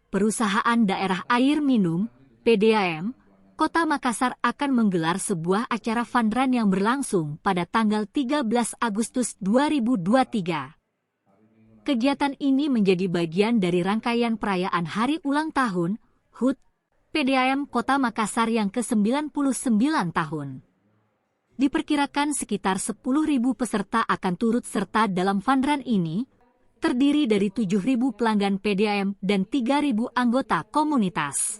Perusahaan Daerah Air Minum, PDAM, Kota Makassar akan menggelar sebuah acara fun run yang berlangsung pada tanggal 13 Agustus 2023. Kegiatan ini menjadi bagian dari rangkaian perayaan Hari Ulang Tahun HUT PDAM Kota Makassar yang ke-99 tahun. Diperkirakan sekitar 10.000 peserta akan turut serta dalam fun run ini, terdiri dari 7.000 pelanggan PDAM dan 3.000 anggota komunitas.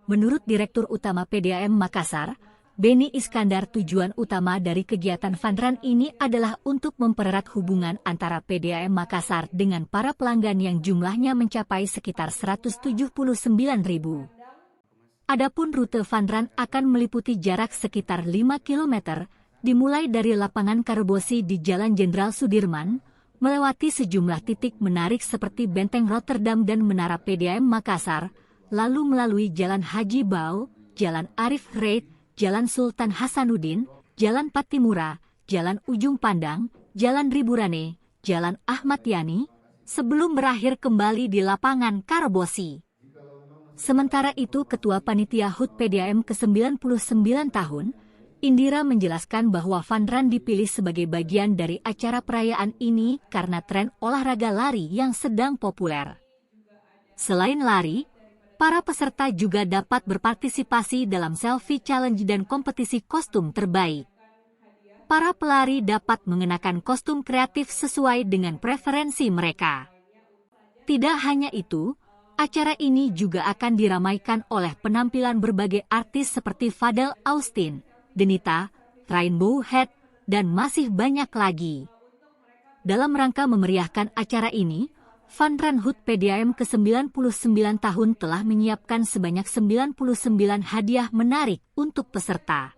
Menurut Direktur Utama PDAM Makassar, Beni Iskandar, tujuan utama dari kegiatan fun run ini adalah untuk mempererat hubungan antara PDAM Makassar dengan para pelanggan yang jumlahnya mencapai sekitar 179.000. Adapun rute fun run akan meliputi jarak sekitar 5 km, dimulai dari lapangan Karbosi di Jalan Jenderal Sudirman, melewati sejumlah titik menarik seperti Benteng Rotterdam dan Menara PDAM Makassar, lalu melalui Jalan Haji Bau, Jalan Arif Reid, Jalan Sultan Hasanuddin, Jalan Patimura, Jalan Ujung Pandang, Jalan Riburane, Jalan Ahmad Yani, sebelum berakhir kembali di lapangan Karbosi. Sementara itu, Ketua Panitia HUT PDAM ke-99 tahun, Indira menjelaskan bahwa fun run dipilih sebagai bagian dari acara perayaan ini karena tren olahraga lari yang sedang populer. Selain lari, para peserta juga dapat berpartisipasi dalam selfie challenge dan kompetisi kostum terbaik. Para pelari dapat mengenakan kostum kreatif sesuai dengan preferensi mereka. Tidak hanya itu, acara ini juga akan diramaikan oleh penampilan berbagai artis seperti Fadel Austin, Denita, Rainbow Head, dan masih banyak lagi. Dalam rangka memeriahkan acara ini, Fun Run HUT PDAM ke-99 tahun telah menyiapkan sebanyak 99 hadiah menarik untuk peserta.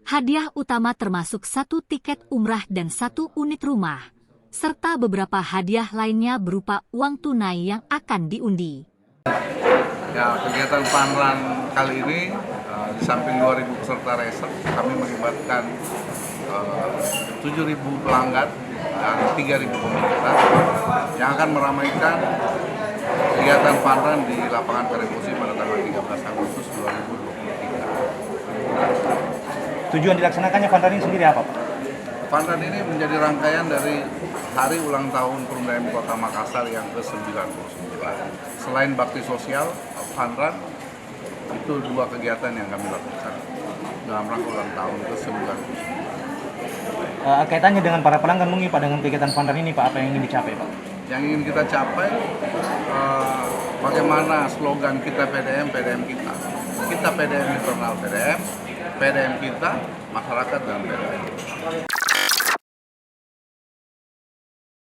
Hadiah utama termasuk 1 tiket umrah dan 1 unit rumah, serta beberapa hadiah lainnya berupa uang tunai yang akan diundi. Ya, kegiatan fun run kali ini di samping 2.000 peserta racer, kami melibatkan 7.000 pelanggan dan 3.000 komunitas yang akan meramaikan kegiatan fun run di lapangan Karebosi pada tanggal 13 Agustus 2023. Tujuan dilaksanakannya fun run ini sendiri apa, Pak? Fun run ini menjadi rangkaian dari Hari Ulang Tahun PDAM Kota Makassar yang ke-99. Selain bakti sosial, fun run itu 2 kegiatan yang kami lakukan dalam rangka ulang tahun ke-99. Kaitannya dengan para pelanggan mungkin Pak dengan kegiatan fun run ini Pak, apa yang ingin dicapai Pak? Yang ingin kita capai, bagaimana slogan kita PDAM, PDAM kita. Kita PDAM internal PDAM, PDAM kita, masyarakat dan PDAM.